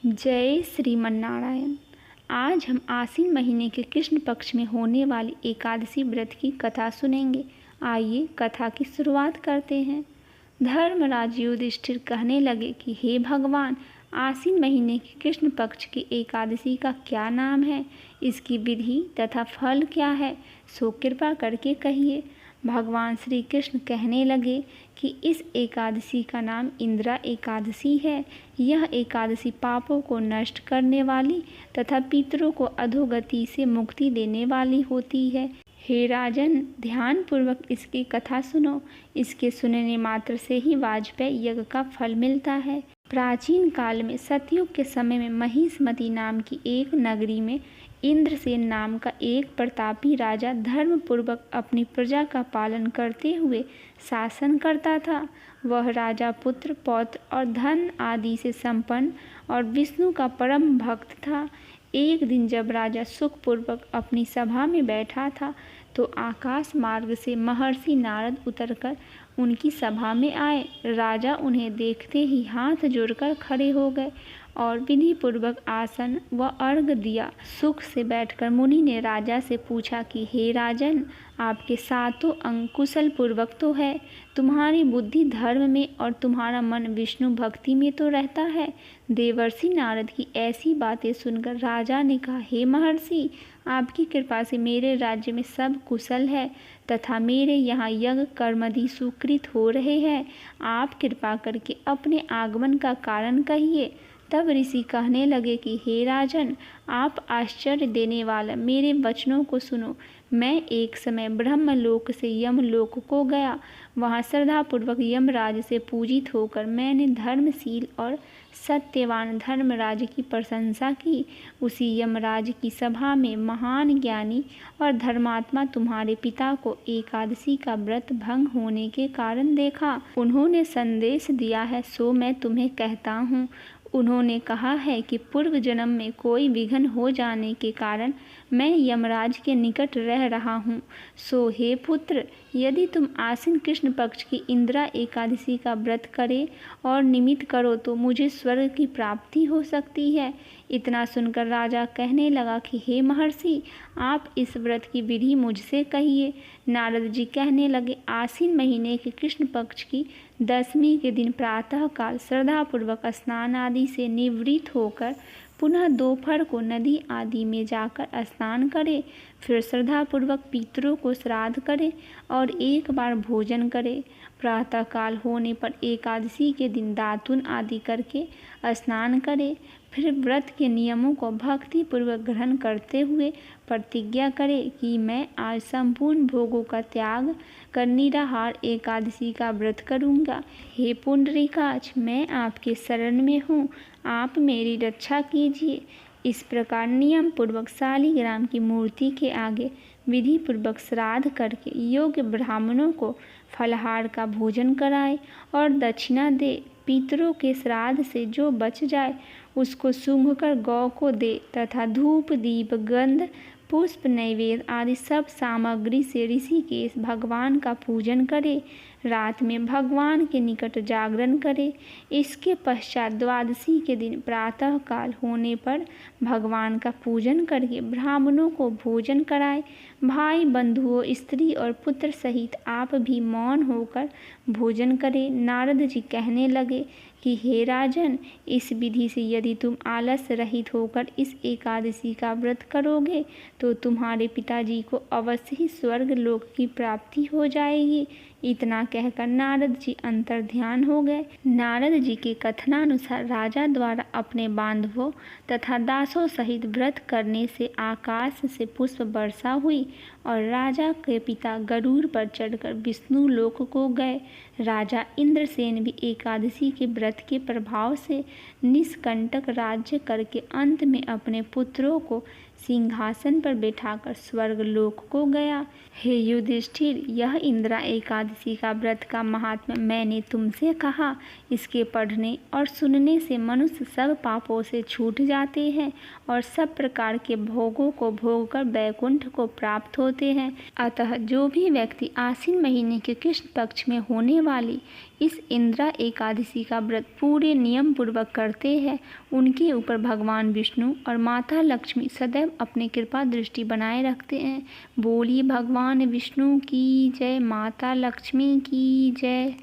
जय श्रीमन्नारायण। आज हम आश्विन महीने के कृष्ण पक्ष में होने वाली एकादशी व्रत की कथा सुनेंगे। आइए कथा की शुरुआत करते हैं। धर्मराज युधिष्ठिर कहने लगे कि हे भगवान, आश्विन महीने के कृष्ण पक्ष की एकादशी का क्या नाम है, इसकी विधि तथा फल क्या है, सो कृपा करके कहिए। भगवान श्री कृष्ण कहने लगे कि इस एकादशी का नाम इंद्रा एकादशी है। यह एकादशी पापों को नष्ट करने वाली तथा पितरों को अधोगति से मुक्ति देने वाली होती है। हे राजन, ध्यानपूर्वक इसकी कथा सुनो। इसके सुनने मात्र से ही वाजपेयी यज्ञ का फल मिलता है। प्राचीन काल में सतयुग के समय में महिष्मती नाम की एक नगरी में इंद्रसेन नाम का एक प्रतापी राजा धर्मपूर्वक अपनी प्रजा का पालन करते हुए शासन करता था। वह राजा पुत्र, पौत्र और धन आदि से संपन्न और विष्णु का परम भक्त था। एक दिन जब राजा सुखपूर्वक अपनी सभा में बैठा था तो आकाश मार्ग से महर्षि नारद उतरकर उनकी सभा में आए। राजा उन्हें देखते ही हाथ जोड़कर खड़े हो गए और विधि पूर्वक आसन व अर्घ दिया। सुख से बैठकर मुनि ने राजा से पूछा कि हे राजन, आपके सातों अंग कुशल पूर्वक तो है, तुम्हारी बुद्धि धर्म में और तुम्हारा मन विष्णु भक्ति में तो रहता है। देवर्षि नारद की ऐसी बातें सुनकर राजा ने कहा, हे महर्षि, आपकी कृपा से मेरे राज्य में सब कुशल है तथा मेरे यहाँ यज्ञ कर्मादि सुकृत हो रहे हैं। आप कृपा करके अपने आगमन का कारण कहिए। तब ऋषि कहने लगे कि हे राजन, आप आश्चर्य देने वाला मेरे वचनों को सुनो। मैं एक समय ब्रह्मलोक से यमलोक को गया। वहाँ श्रद्धापूर्वक यमराज से पूजित होकर मैंने धर्मशील और सत्यवान धर्मराज की प्रशंसा की। उसी यमराज की सभा में महान ज्ञानी और धर्मात्मा तुम्हारे पिता को एकादशी का व्रत भंग होने के कारण देखा। उन्होंने संदेश दिया है, सो मैं तुम्हें कहता हूँ। उन्होंने कहा है कि पूर्व जन्म में कोई विघ्न हो जाने के कारण मैं यमराज के निकट रह रहा हूँ। सो हे पुत्र, यदि तुम आश्विन कृष्ण पक्ष की इंद्रा एकादशी का व्रत करे और निमित्त करो तो मुझे स्वर्ग की प्राप्ति हो सकती है। इतना सुनकर राजा कहने लगा कि हे महर्षि, आप इस व्रत की विधि मुझसे कहिए। नारद जी कहने लगे, आश्विन महीने के कृष्ण पक्ष की दशमी के दिन प्रातःकाल श्रद्धापूर्वक स्नान आदि से निवृत्त होकर पुनः दोपहर को नदी आदि में जाकर स्नान करे। फिर श्रद्धापूर्वक पितरों को श्राद्ध करे और एक बार भोजन करे। प्रातःकाल होने पर एकादशी के दिन दातुन आदि करके स्नान करे। फिर व्रत के नियमों को भक्तिपूर्वक ग्रहण करते हुए प्रतिज्ञा करे कि मैं आज संपूर्ण भोगों का त्याग कर निराहार एकादशी का व्रत करूँगा। हे पुंडरीकाक्ष, मैं आपके शरण में हूँ, आप मेरी रक्षा कीजिए। इस प्रकार नियम पूर्वक शालिग्राम की मूर्ति के आगे विधि पूर्वक श्राद्ध करके योग्य ब्राह्मणों को फलाहार का भोजन कराए और दक्षिणा दे। पितरों के श्राद्ध से जो बच जाए उसको सूंघकर गौ को दे तथा धूप दीप गंध पुष्प नैवेद्य आदि सब सामग्री से ऋषिकेश भगवान का पूजन करे। रात में भगवान के निकट जागरण करे। इसके पश्चात द्वादशी के दिन प्रातः काल होने पर भगवान का पूजन करके ब्राह्मणों को भोजन कराए। भाई बंधुओं, स्त्री और पुत्र सहित आप भी मौन होकर भोजन करें। नारद जी कहने लगे कि हे राजन, इस विधि से यदि तुम आलस रहित होकर इस एकादशी का व्रत करोगे तो तुम्हारे पिताजी को अवश्य ही स्वर्ग लोक की प्राप्ति हो जाएगी। इतना कहकर नारद जी अंतर ध्यान हो गए। नारद जी के कथनानुसार राजा द्वारा अपने बांधवों तथा दासों सहित व्रत करने से आकाश से पुष्प वर्षा हुई और राजा के पिता गरुड़ पर चढ़कर विष्णु लोक को गए। राजा इंद्रसेन भी एकादशी के व्रत के प्रभाव से निष्कंटक राज्य करके अंत में अपने पुत्रों को सिंहासन पर बैठाकर स्वर्ग लोक को गया। हे युधिष्ठिर, यह इंद्रा एकादशी का व्रत का महात्म्य मैंने तुमसे कहा। इसके पढ़ने और सुनने से मनुष्य सब पापों से छूट जाते हैं और सब प्रकार के भोगों को भोगकर वैकुंठ को प्राप्त होते हैं। अतः जो भी व्यक्ति आश्विन महीने के कृष्ण पक्ष में होने वाली इस इंदिरा एकादशी का व्रत पूरे नियम पूर्वक करते हैं, उनके ऊपर भगवान विष्णु और माता लक्ष्मी सदैव अपनी कृपा दृष्टि बनाए रखते हैं। बोलिए भगवान विष्णु की जय, माता लक्ष्मी की जय।